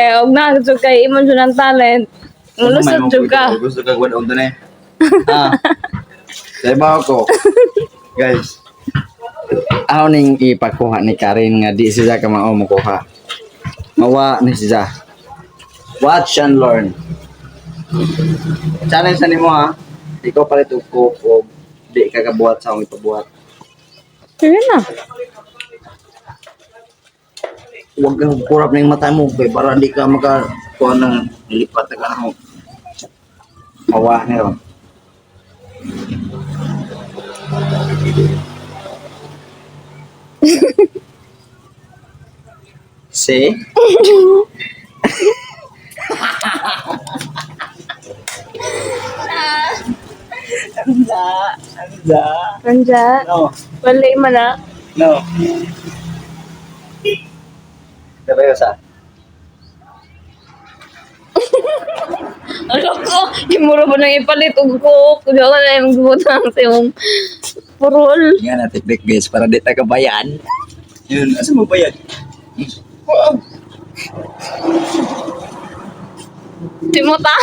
kay og na jud kay imong jud ang talent. Mulusot jud ka. Gusto ka gawin on na. Ah. Diba ako? Guys. Ako ning ipakuha ni Karen nga di siya ka mao makuha. Mawa ni siya. Watch and learn. Challenge na nimo ha. Ikaw palit og ko di ka kabuhat sa akong ipabuhat. Sige na. Huwag kang kurap ng mata mo kay para di ka kuha ng lipat na ka mo. Mawa niyo. See? Anja. No. Wala man na. No. Seryosa. Ano ko? Imuro ba nang ipalit og ko? Kundi ako na yung gubutang sa yung purol. Nga na teknik guys para di tayo kabayan. Yun, asa mo bayad? Wow. Di mo ta.